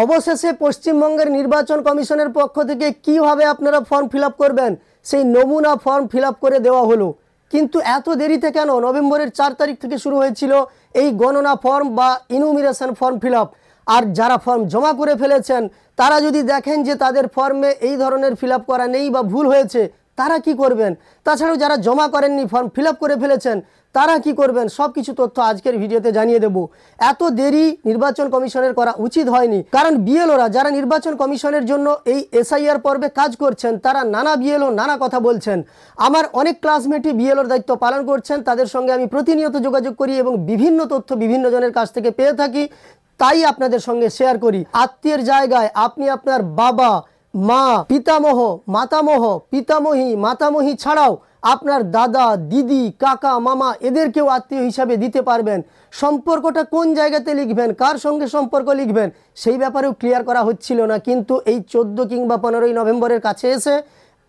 অবশেষে পশ্চিমবঙ্গের নির্বাচন কমিশনের পক্ষ থেকে কিভাবে আপনারা ফর্ম ফিল আপ করবেন সেই নমুনা ফর্ম ফিল আপ করে দেওয়া হলো। কিন্তু এত দেরিতে কেন? নভেম্বরের 4 তারিখ থেকে শুরু হয়েছিল এই গণনা ফর্ম বা ইনুমিরেশন ফর্ম ফিল আপ। আর যারা ফর্ম জমা করে ফেলেছেন তারা যদি দেখেন যে তাদের ফর্মে এই ধরনের ফিল আপ করা নেই বা ভুল হয়েছে, তারা কি করবেন? তাছাড়াও যারা জমা করেননি, ফর্ম ফিল আপ করে ফেলেছেন, তারা কি করবেন? সব কিছু তথ্য আজকের ভিডিওতে জানিয়ে দেব। এত দেরি নির্বাচন কমিশনের করা উচিত হয়নি, কারণ বিএলওরা যারা নির্বাচন কমিশনের জন্য এই এসআইআর পর্বে কাজ করছেন তারা নানা বিএলও নানা কথা বলছেন। আমার অনেক ক্লাসমেটই বিএলওর দায়িত্ব পালন করছেন, তাদের সঙ্গে আমি প্রতিনিয়ত যোগাযোগ করি এবং বিভিন্ন তথ্য বিভিন্ন জনের কাছ থেকে পেয়ে থাকি, তাই আপনাদের সঙ্গে শেয়ার করি। আত্মীয়ের জায়গায় আপনি আপনার বাবা, মা, পিতামহ, মাতামহ, পিতামহী, মাতামহী ছাড়াও আপনার দাদা, দিদি, কাকা, মামা এদেরকেও আত্মীয় হিসাবে দিতে পারবেন। সম্পর্কটা কোন জায়গাতে লিখবেন, কার সঙ্গে সম্পর্ক লিখবেন সেই ব্যাপারেও ক্লিয়ার করা হচ্ছিল না, কিন্তু এই 14 কিংবা 15ই নভেম্বরের কাছে এসে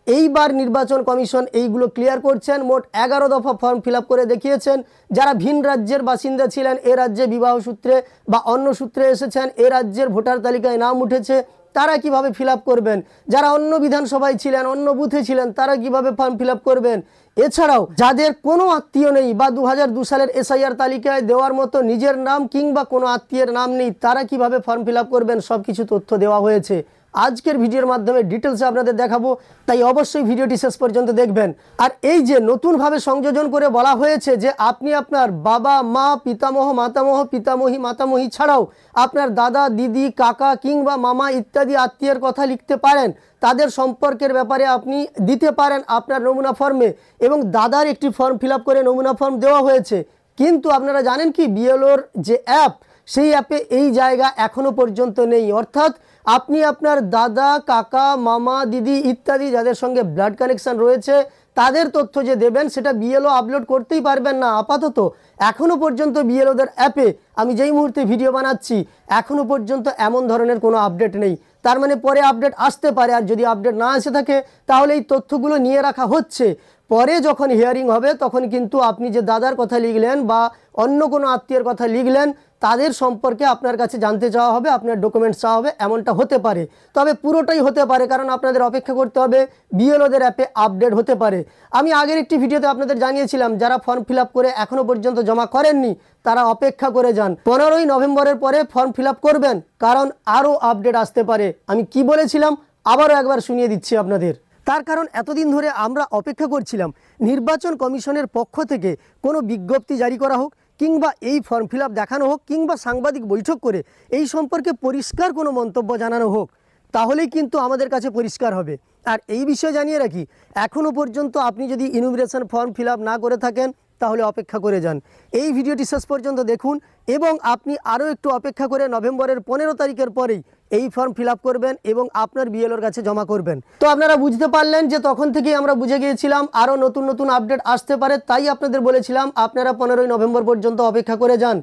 এইবার নির্বাচন কমিশন এইগুলো ক্লিয়ার করছেন। মোট 11 দফা ফর্ম ফিল আপ করে দেখিয়েছেন। যারা ভিন রাজ্যের বাসিন্দা ছিলেন, এ রাজ্যে বিবাহ সূত্রে বা অন্য সূত্রে এসেছেন, এ রাজ্যের ভোটার তালিকায় নাম উঠেছে, তারা কিভাবে ফিল আপ করবেন? যারা অন্য বিধানসভায় ছিলেন, অন্য বুথে ছিলেন, তারা কিভাবে ফর্ম ফিল আপ করবেন? এছাড়াও যাদের কোনো আত্মীয় নেই বা 2002 সালের এসআইআর তালিকায় দেওয়ার মতো নিজের নাম কিংবা কোনো আত্মীয়ের নাম নেই, তারা কিভাবে ফর্ম ফিল আপ করবেন সব কিছু তথ্য দেওয়া হয়েছে। আজকের ভিডিওর মাধ্যমে ডিটেলসে আপনাদের দেখাবো, তাই অবশ্যই ভিডিওটি শেষ পর্যন্ত দেখবেন। আর এই যে নতুনভাবে সংযোজন করে বলা হয়েছে যে আপনি আপনার বাবা, মা, পিতামহ, মাতামহ, পিতামহী, মাতামহী ছাড়াও আপনার দাদা, দিদি, কাকা কিংবা মামা ইত্যাদি আত্মীয়ের কথা লিখতে পারেন, তাদের সম্পর্কের ব্যাপারে আপনি দিতে পারেন আপনার নমুনা ফর্মে, এবং দাদার একটি ফর্ম ফিল আপ করে নমুনা ফর্ম দেওয়া হয়েছে। কিন্তু আপনারা জানেন কি, বিএলওর যে অ্যাপ, সেই অ্যাপে এই জায়গা এখনও পর্যন্ত নেই। অর্থাৎ আপনি আপনার দাদা, কাকা, মামা, দিদি ইত্যাদি যাদের সঙ্গে ব্লাড কানেকশন রয়েছে তাদের তথ্য যে দেবেন সেটা বিএলও আপলোড করতেই পারবেন না আপাতত। এখনও পর্যন্ত বিএলওদের অ্যাপে আমি যেই মুহূর্তে ভিডিও বানাচ্ছি এখনও পর্যন্ত এমন ধরনের কোনো আপডেট নেই। তার মানে পরে আপডেট আসতে পারে, আর যদি আপডেট না এসে থাকে তাহলে এই তথ্যগুলো নিয়ে রাখা হচ্ছে। পরে যখন হিয়ারিং হবে তখন কিন্তু আপনি যে দাদার কথা লিখলেন বা অন্য কোনো আত্মীয়ের কথা লিখলেন তাদের সম্পর্কে আপনার কাছে জানতে চাওয়া হবে, আপনার ডকুমেন্টস চাওয়া হবে, এমনটা হতে পারে। তবে পুরোটাই হতে পারে, কারণ আপনাদের অপেক্ষা করতে হবে, বিএলওদের অ্যাপে আপডেট হতে পারে। আমি আগের একটি ভিডিওতে আপনাদের জানিয়েছিলাম যারা ফর্ম ফিল আপ করে এখনও পর্যন্ত জমা করেননি তারা অপেক্ষা করে যান। 15ই নভেম্বরের পরে ফর্ম ফিল আপ করবেন, কারণ আরও আপডেট আসতে পারে। আমি কি বলেছিলাম আবারও একবার শুনিয়ে দিচ্ছি আপনাদের। তার কারণ এতদিন ধরে আমরা অপেক্ষা করছিলাম নির্বাচন কমিশনের পক্ষ থেকে কোনো বিজ্ঞপ্তি জারি করা হোক, কিংবা এই ফর্ম ফিল আপ দেখানো হোক, কিংবা সাংবাদিক বৈঠক করে এই সম্পর্কে পরিষ্কার কোনো মন্তব্য জানানো হোক, তাহলেই কিন্তু আমাদের কাছে পরিষ্কার হবে। আর এই বিষয়ে জানিয়ে রাখি, এখনও পর্যন্ত আপনি যদি ইনুমিরেশন ফর্ম ফিল আপ না করে থাকেন তাহলে অপেক্ষা করে যান। এই ভিডিওটি শেষ পর্যন্ত দেখুন এবং আপনি আরও একটু অপেক্ষা করে নভেম্বরের 15 তারিখের পরেই এই ফর্ম ফিল আপ করবেন এবং আপনার বিএলওর কাছে জমা করবেন। তো আপনারা বুঝতে পারলেন যে তখন থেকেই আমরা বুঝে গিয়েছিলাম আরও নতুন নতুন আপডেট আসতে পারে, তাই আপনাদের বলেছিলাম আপনারা 15ই নভেম্বর পর্যন্ত অপেক্ষা করে যান।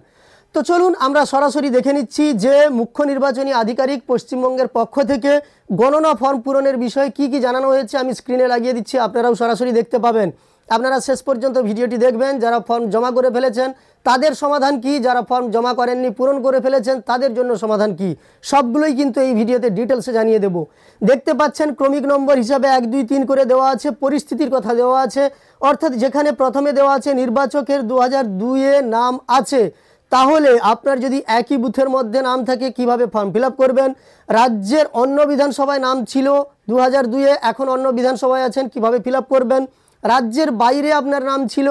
তো চলুন আমরা সরাসরি দেখে নিচ্ছি যে মুখ্য নির্বাচনী আধিকারিক পশ্চিমবঙ্গের পক্ষ থেকে গণনা ফর্ম পূরণের বিষয়ে কি কি জানানো হয়েছে। আমি স্ক্রিনে লাগিয়ে দিচ্ছি, আপনারাও সরাসরি দেখতে পাবেন। আপনারা শেষ পর্যন্ত ভিডিওটি দেখবেন। যারা ফর্ম জমা করে ফেলেছেন তাদের সমাধান কি, যারা ফর্ম জমা করেননি পূরণ করে ফেলেছেন তাদের জন্য সমাধান কি, সবগুলোই কিন্তু এই ভিডিওতে ডিটেলসে জানিয়ে দেব। দেখতে পাচ্ছেন ক্রমিক নম্বর হিসাবে 1, 2, 3 করে দেওয়া আছে, পরিস্থিতির কথা দেওয়া আছে। অর্থাৎ যেখানে প্রথমে দেওয়া আছে নির্বাচকের 2002-এ নাম আছে, তাহলে আপনার যদি একই বুথের মধ্যে নাম থাকে কিভাবে ফর্ম ফিল আপ করবেন? রাজ্যের অন্য বিধানসভায় নাম ছিল 2002-এ, এখন অন্য বিধানসভায় আছেন, কিভাবে ফিল আপ করবেন? রাজ্যের বাইরে আপনার নাম ছিল,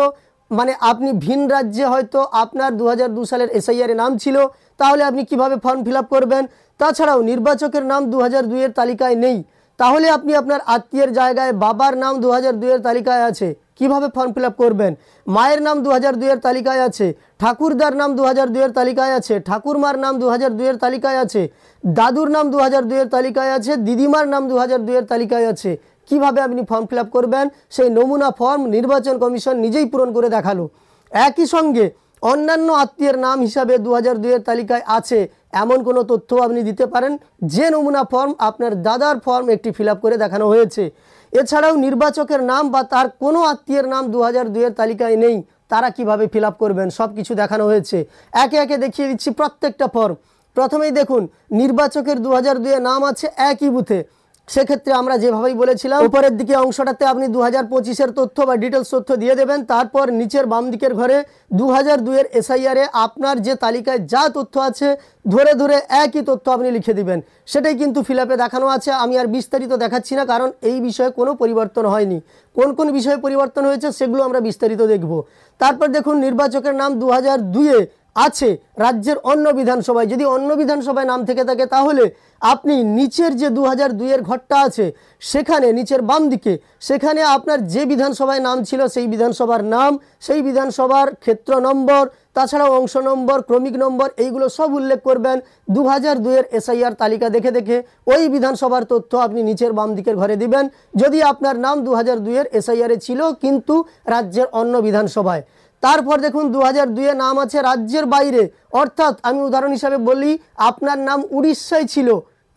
মানে আপনি ভিন রাজ্যে হয়তো আপনার 2002 সালের এসআইআরে নাম ছিল, তাহলে আপনি কিভাবে ফর্ম ফিল আপ করবেন? তাছাড়াও নির্বাচকের নাম 2002-এর তালিকায় নেই, তাহলে আপনি আপনার আত্মীয়ের জায়গায় বাবার নাম 2002-এর তালিকায় আছে, কিভাবে ফর্ম ফিল আপ করবেন? মায়ের নাম 2002-এর তালিকায় আছে, ঠাকুরদার নাম 2002-এর তালিকায় আছে, ঠাকুরমার নাম 2002-এর তালিকায় আছে, দাদুর নাম 2002-এর তালিকায় আছে, দিদিমার নাম 2002-এর তালিকায় আছে। কিভাবে আপনি ফর্ম ফিল আপ করবেন সেই নমুনা ফর্ম নির্বাচন কমিশন নিজেই পূরণ করে দেখালো। একই সঙ্গে অন্যান্য আত্মীয়ের নাম হিসাবে 2002-এর তালিকায় আছে এমন কোনো তথ্য আপনি দিতে পারেন, যে নমুনা ফর্ম আপনার দাদার ফর্ম একটি ফিল আপ করে দেখানো হয়েছে। এছাড়াও নির্বাচকের নাম বা তার কোনো আত্মীয়ের নাম 2002-এর তালিকায় নেই, তারা কিভাবে ফিল আপ করবেন সব কিছু দেখানো হয়েছে। একে একে দেখিয়ে দিচ্ছি প্রত্যেকটা ফর্ম। প্রথমেই দেখুন নির্বাচকের 2002 নাম আছে একই বুথে। সেক্ষেত্রে আমরা যেভাবেই বলেছিলাম উপরের দিকে অংশটাতে আপনি 2025-এর তথ্য বা ডিটেলস তথ্য দিয়ে দেবেন, তারপর নিচের বাম দিকের ঘরে 2002-এর এসআইআরে আপনার যে তালিকায় যা তথ্য আছে ধরে ধরে একই তথ্য আপনি লিখে দিবেন। সেটাই কিন্তু ফিল আপে দেখানো আছে। আমি আর বিস্তারিত দেখাচ্ছি না, কারণ এই বিষয়ে কোনো পরিবর্তন হয়নি। কোন কোন বিষয়ে পরিবর্তন হয়েছে সেগুলো আমরা বিস্তারিত দেখব। তারপর দেখুন নির্বাচকের নাম 2002-এ আছে রাজ্যের অন্য বিধানসভায়। যদি অন্য বিধানসভায় নাম থেকে থাকে তাহলে আপনি নিচের যে 2002-এর ঘরটা আছে সেখানে নিচের বাম দিকে সেখানে আপনার যে বিধানসভায় নাম ছিল সেই বিধানসভার নাম, সেই বিধানসভার ক্ষেত্র নম্বর, তাছাড়াও অংশ নম্বর, ক্রমিক নম্বর, এইগুলো সব উল্লেখ করবেন 2002-এর এসআইআর তালিকা দেখে দেখে। ওই বিধানসভার তথ্য আপনি নিচের বাম দিকের ঘরে দিবেন যদি আপনার নাম 2002-এর এসআইআরে ছিল কিন্তু রাজ্যের অন্য বিধানসভায়। তারপর দেখুন 2002-এ নাম আছে রাজ্যের বাইরে, অর্থাৎ আমি উদাহরণ হিসাবে বলি আপনার নাম উড়িষ্যায় ছিল,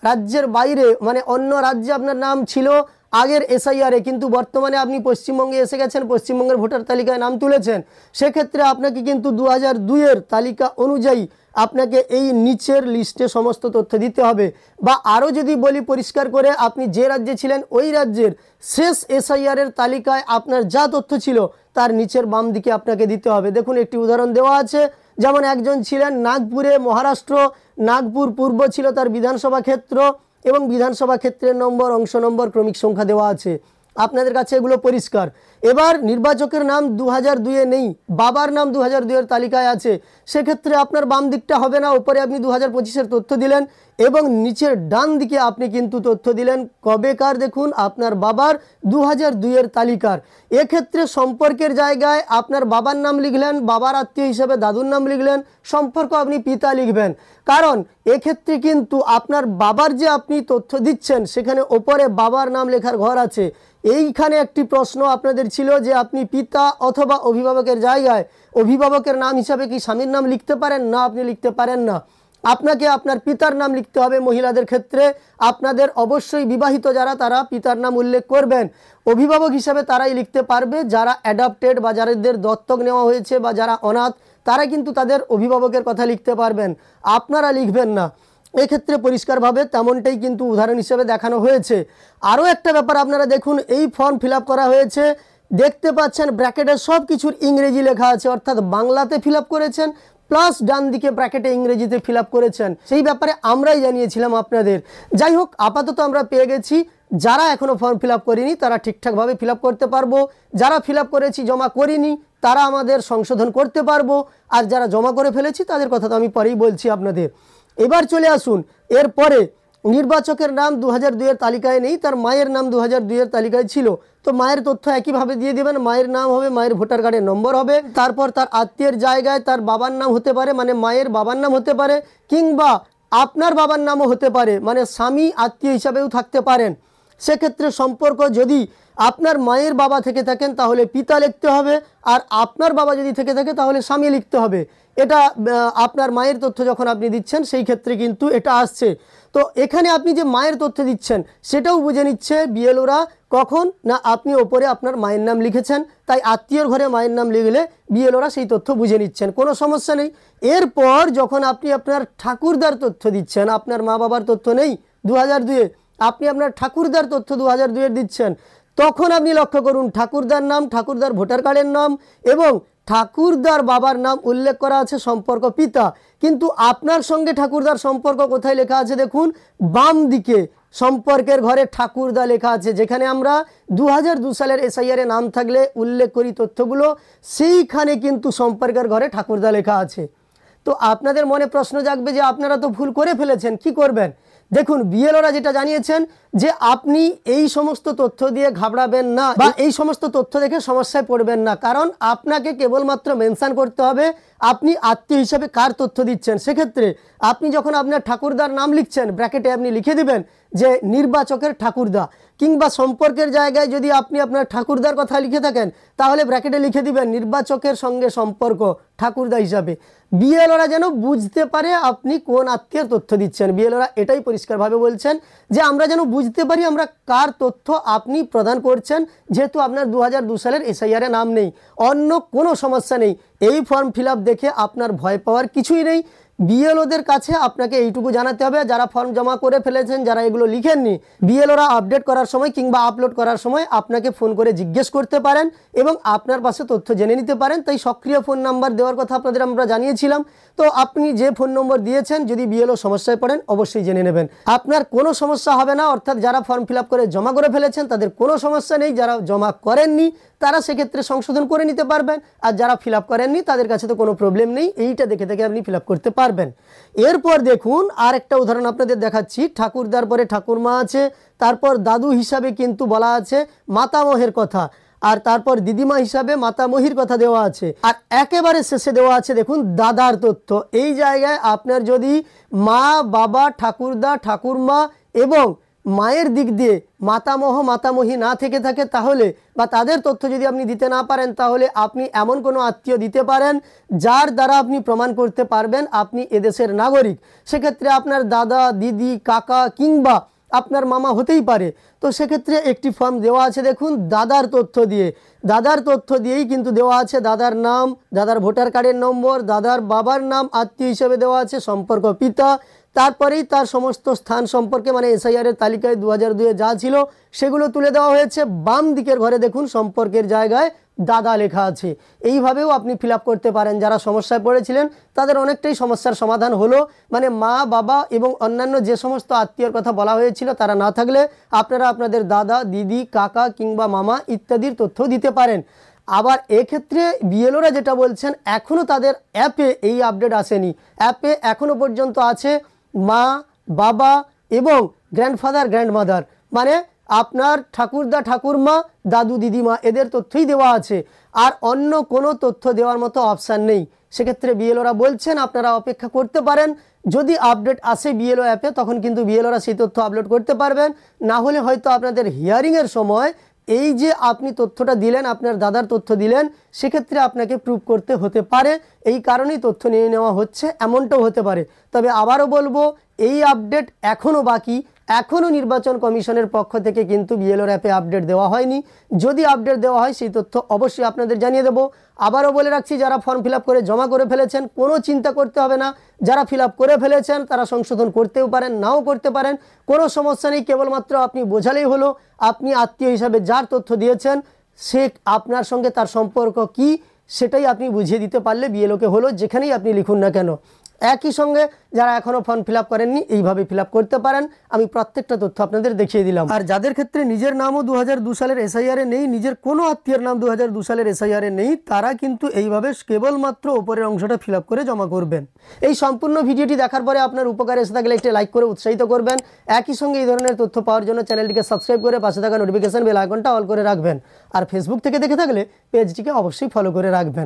রাজ্যের বাইরে মানে অন্য রাজ্যে আপনার নাম ছিল আগের এসআইআরে, কিন্তু বর্তমানে আপনি পশ্চিমবঙ্গে এসে গেছেন, পশ্চিমবঙ্গের ভোটার তালিকায় নাম তুলেছেন, সেক্ষেত্রে আপনাকে কিন্তু 2002-এর তালিকা অনুযায়ী আপনাকে এই নিচের লিস্টে সমস্ত তথ্য দিতে হবে। বা আরও যদি বলি পরিষ্কার করে, আপনি যে রাজ্যে ছিলেন ওই রাজ্যের শেষ এসআইআরের তালিকায় আপনার যা তথ্য ছিল তার নিচের বাম দিকে আপনাকে দিতে হবে। দেখুন একটি উদাহরণ দেওয়া আছে, যেমন একজন ছিলেন নাগপুরে, মহারাষ্ট্র, নাগপুর পূর্ব ছিল তার বিধানসভা ক্ষেত্র এবং বিধানসভা ক্ষেত্রের নম্বর, অংশ নম্বর, ক্রমিক সংখ্যা দেওয়া আছে। আপনাদের কাছে এগুলো পরিষ্কার। এবার নির্বাচকের নাম 2002-এ নেই, বাবার নাম 2002-এর তালিকায় আছে, সেক্ষেত্রে আপনার বাম দিকটা হবে না, উপরে আপনি 2025-এর তথ্য দিলেন এবং নিচের ডান দিকে আপনি কিন্তু তথ্য দিলেন কবেকার, দেখুন আপনার বাবার 2002-এর তালিকার। এক্ষেত্রে সম্পর্কের জায়গায় আপনার বাবার নাম লিখলেন, বাবার আত্মীয় হিসেবে দাদুর নাম লিখলেন, সম্পর্ক আপনি পিতা লিখবেন, কারণ এক্ষেত্রে কিন্তু আপনার বাবার যে আপনি তথ্য দিচ্ছেন সেখানে ওপরে বাবার নাম লেখার ঘর আছে। এইখানে একটি প্রশ্ন আপনাদের ছিল যে আপনি পিতা অথবা অভিভাবকের জায়গায় অভিভাবকের নাম হিসাবে কি স্বামীর নাম লিখতে পারেন? না, আপনি লিখতে পারেন না, আপনাকে আপনার পিতার নাম লিখতে হবে। মহিলাদের ক্ষেত্রে আপনাদের অবশ্যই বিবাহিত যারা তারা পিতার নাম উল্লেখ করবেন। অভিভাবক হিসাবে তারাই লিখতে পারবে যারা অ্যাডাপ্টেড বা যাদের দত্তক নেওয়া হয়েছে বা যারা অনাথ, তারা কিন্তু তাদের অভিভাবকের কথা লিখতে পারবেন, আপনারা লিখবেন না। এক্ষেত্রে পরিষ্কারভাবে তেমনটাই কিন্তু উদাহরণ হিসেবে দেখানো হয়েছে। আরও একটা ব্যাপার আপনারা দেখুন, এই ফর্ম ফিল করা হয়েছে, দেখতে পাচ্ছেন ব্র্যাকেটে সব কিছুর ইংরেজি লেখা আছে, অর্থাৎ বাংলাতে ফিল করেছেন প্লাস ডান দিকে ব্র্যাকেটে ইংরেজিতে ফিল করেছেন। সেই ব্যাপারে আমরাই জানিয়েছিলাম আপনাদের। যাই হোক, আপাতত আমরা পেয়ে গেছি। যারা এখনও ফর্ম ফিল করেনি তারা ঠিকঠাকভাবে ফিল করতে পারবো, যারা ফিল করেছি জমা করিনি তারা আমাদের সংশোধন করতে পারবো, আর যারা জমা করে ফেলেছি তাদের কথা তো আমি পরেই বলছি আপনাদের। এবার চলে আসুন, এরপরে নির্বাচকের নাম 2002-এর তালিকায় নেই, তার মায়ের নাম 2002-এর তালিকায় ছিল, তো মায়ের তথ্য একইভাবে দিয়ে দেবেন। মায়ের নাম হবে, মায়ের ভোটার কার্ডের নম্বর হবে, তারপর তার আত্মীয়ের জায়গায় তার বাবার নাম হতে পারে, মানে মায়ের বাবার নাম হতে পারে, কিংবা আপনার বাবার নামও হতে পারে, মানে স্বামী আত্মীয় হিসাবেও থাকতে পারেন। সেক্ষেত্রে সম্পর্ক যদি আপনার মায়ের বাবা থেকে থাকেন তাহলে পিতা লিখতে হবে, আর আপনার বাবা যদি থেকে থাকে তাহলে স্বামী লিখতে হবে। এটা আপনার মায়ের তথ্য যখন আপনি দিচ্ছেন সেই ক্ষেত্রে কিন্তু এটা আসছে। তো এখানে আপনি যে মায়ের তথ্য দিচ্ছেন সেটাও বুঝে নিচ্ছে বিএলওরা, কখন না আপনি ওপরে আপনার মায়ের নাম লিখেছেন, তাই আত্মীয়র ঘরে মায়ের নাম লিখলে বিএলওরা সেই তথ্য বুঝে নিচ্ছেন, কোনো সমস্যা নেই। এরপর যখন আপনি আপনার ঠাকুরদার তথ্য দিচ্ছেন, আপনার মা বাবার তথ্য নেই 2002-এ, আপনি আপনার ঠাকুরদার তথ্য 2002-এর দিচ্ছেন, তখন আপনি লক্ষ্য করুন ঠাকুরদার নাম, ঠাকুরদার ভোটার কার্ডের নাম এবং ঠাকুরদার বাবার নাম উল্লেখ করা আছে, সম্পর্ক পিতা, কিন্তু আপনার সঙ্গে ঠাকুরদার সম্পর্ক কোথায় লেখা আছে? দেখুন বাম দিকে সম্পর্কের ঘরে ঠাকুরদা লেখা আছে, যেখানে আমরা 2002 সালের এসআইআরে নাম থাকলে উল্লেখ করি তথ্যগুলো, সেইখানে কিন্তু সম্পর্কের ঘরে ঠাকুরদা লেখা আছে। তো আপনাদের মনে প্রশ্ন জাগবে যে আপনারা তো ভুল করে ফেলেছেন, কি করবেন? দেখুন বিএলওরা যেটা জানিয়েছেন যে আপনি এই সমস্ত তথ্য দিয়ে ঘাবড়াবেন না বা এই সমস্ত তথ্য দেখে সমস্যায় পড়বেন না, কারণ আপনাকে কেবলমাত্র মেনশন করতে হবে আপনি আত্মীয় হিসাবে কার তথ্য দিচ্ছেন। সেক্ষেত্রে আপনি যখন আপনার ঠাকুরদার নাম লিখছেন ব্র্যাকেটে আপনি লিখে দিবেন যে নির্বাচকের ঠাকুরদা, কিংবা সম্পর্কের জায়গায় যদি আপনি আপনার ঠাকুরদার কথা লিখে থাকেন তাহলে ব্র্যাকেটে লিখে দিবেন নির্বাচকের সঙ্গে সম্পর্ক ঠাকুরদা হিসাবে। বিএলওরা যেন বুঝতে পারে আপনি কোন আত্মীয়ের তথ্য দিচ্ছেন, বিএলওরা এটাই পরিষ্কারভাবে বলছেন যে আমরা যেন বুঝতে পারি আমরা কার তথ্য আপনি প্রদান করছেন, যেহেতু আপনার 2002 সালের এসআইআরে নাম নেই। অন্য কোনো সমস্যা নেই, এই ফর্ম ফিল দেখে আপনার ভয় পাওয়ার কিছুই নেই। বিএলওদের কাছে আপনাকে এইটুকু জানাতে হবে, যারা ফর্ম জমা করে ফেলেছেন, যারা এগুলো লিখেননি, বিএলওরা আপডেট করার সময় কিংবা আপলোড করার সময় আপনাকে ফোন করে জিজ্ঞেস করতে পারেন এবং আপনার পাশে তথ্য জেনে নিতে পারেন। তাই সক্রিয় ফোন নাম্বার দেওয়ার কথা আপনাদের আমরা জানিয়েছিলাম। তো আপনি যে ফোন নম্বর দিয়েছেন, যদি বিএলও সমস্যায় পড়েন অবশ্যই জেনে নেবেন। আপনার কোনো সমস্যা হবে না, অর্থাৎ যারা ফর্ম ফিল আপ করে জমা করে ফেলেছেন তাদের কোনো সমস্যা নেই। যারা জমা করেননি তারা সেক্ষেত্রে সংশোধন করে নিতে পারবেন, আর যারা ফিল আপ করেননি তাদের কাছে তো কোনো প্রবলেম নেই, এইটা দেখে দেখে আপনি ফিল আপ করতে পারবেন। এরপর দেখুন আর একটা উদাহরণ আপনাদের দেখাচ্ছি। ঠাকুরদার পরে ঠাকুরমা আছে, তারপর দাদু হিসাবে কিন্তু বলা আছে মাতামহের কথা, আর তারপর দিদিমা হিসাবে মাতামহির কথা দেওয়া আছে, আর একেবারে শেষে দেওয়া আছে দেখুন দাদার তথ্য। এই জায়গায় আপনার যদি মা, বাবা, ঠাকুরদা, ঠাকুরমা এবং মায়ের দিক দিয়ে মাতামহ মাতামহি না থেকে থাকে তাহলে, বা তাদের তথ্য যদি আপনি দিতে না পারেন, তাহলে আপনি এমন কোনো আত্মীয় দিতে পারেন যার দ্বারা আপনি প্রমাণ করতে পারবেন আপনি এদেশের নাগরিক। সেক্ষেত্রে আপনার দাদা, দিদি, কাকা কিংবা আপনার মামা হতেই পারে। তো সেক্ষেত্রে একটি ফর্ম দেওয়া আছে দেখুন দাদার তথ্য দিয়ে। দাদার তথ্য দিয়েই কিন্তু দেওয়া আছে দাদার নাম, দাদার ভোটার কার্ডের নম্বর, দাদার বাবার নাম আত্মীয় হিসেবে দেওয়া আছে, সম্পর্ক পিতা, তারপরেই তার সমস্ত স্থান সম্পর্কে মানে এসআইআর এর তালিকায় 2002-এ যা ছিল সেগুলো তুলে দেওয়া হয়েছে। বাম দিকের ঘরে দেখুন সম্পর্কের জায়গায় দাদা লেখা আছে। এইভাবেও আপনি ফিল আপ করতে পারেন। যারা সমস্যায় পড়েছিলেন তাদের অনেকটাই সমস্যার সমাধান হলো। মানে মা, বাবা এবং অন্যান্য যে সমস্ত আত্মীয়র কথা বলা হয়েছিল তারা না থাকলে আপনারা আপনাদের দাদা, দিদি, কাকা কিংবা মামা ইত্যাদির তথ্য দিতে পারেন। আবার এক্ষেত্রে বিএলওরা যেটা বলছেন, এখনও তাদের অ্যাপে এই আপডেট আসেনি। অ্যাপে এখনও পর্যন্ত আছে মা, বাবা এবং গ্র্যান্ডফাদার, গ্র্যান্ডমাদার, মানে আপনার ঠাকুরদা, ঠাকুরমা, দাদু, দিদিমা এদের তথ্যই দেওয়া আছে, আর অন্য কোনো তথ্য দেওয়ার মতো অপশান নেই। সেক্ষেত্রে বিএলওরা বলছেন আপনারা অপেক্ষা করতে পারেন। যদি আপডেট আসে বিএলও অ্যাপে তখন কিন্তু বিএলওরা সেই তথ্য আপলোড করতে পারবেন। না হলে হয়তো আপনাদের হিয়ারিংয়ের সময় এই যে আপনি তথ্যটা দিলেন, আপনার দাদার তথ্য দিলেন, সেক্ষেত্রে আপনাকে প্রুভ করতে হতে পারে। এই কারণেই তথ্য নিয়ে নেওয়া হচ্ছে, এমনটাও হতে পারে। তবে আবারও বলবো এই আপডেট এখনও বাকি, এখনও নির্বাচন কমিশনের পক্ষ থেকে কিন্তু বিএলওর অ্যাপে আপডেট দেওয়া হয়নি। যদি আপডেট দেওয়া হয় সেই তথ্য অবশ্যই আপনাদের জানিয়ে দেবো। আবারও বলে রাখছি, যারা ফর্ম ফিল আপ করে জমা করে ফেলেছেন কোনো চিন্তা করতে হবে না। যারা ফিল আপ করে ফেলেছেন তারা সংশোধন করতেও পারেন, নাও করতে পারেন, কোনো সমস্যা নেই। কেবলমাত্র আপনি বোঝালেই হলো আপনি আত্মীয় হিসাবে যার তথ্য দিয়েছেন সে আপনার সঙ্গে তার সম্পর্ক কি সেটাই আপনি বুঝিয়ে দিতে পারলে বিএলওকে হলো, যেখানেই আপনি লিখুন না কেন। একই সঙ্গে যারা এখনও ফর্ম ফিল আপ করেননি এইভাবে ফিল আপ করতে পারেন। আমি প্রত্যেকটা তথ্য আপনাদের দেখিয়ে দিলাম। আর যাদের ক্ষেত্রে নিজের নামও 2002 সালের এসআইআরে নেই, নিজের কোনো আত্মীয়ের নাম 2002 সালের এসআইআরে নেই, তারা কিন্তু এইভাবে কেবলমাত্র ওপরের অংশটা ফিল আপ করে জমা করবেন। এই সম্পূর্ণ ভিডিওটি দেখার পরে আপনার উপকারে এসে থাকলে একটি লাইক করে উৎসাহিত করবেন। একই সঙ্গে এই ধরনের তথ্য পাওয়ার জন্য চ্যানেলটিকে সাবস্ক্রাইব করে পাশে থাকা নোটিফিকেশন বেল আইকনটা অল করে রাখবেন। আর ফেসবুক থেকে দেখে থাকলে পেজটিকে অবশ্যই ফলো করে রাখবেন।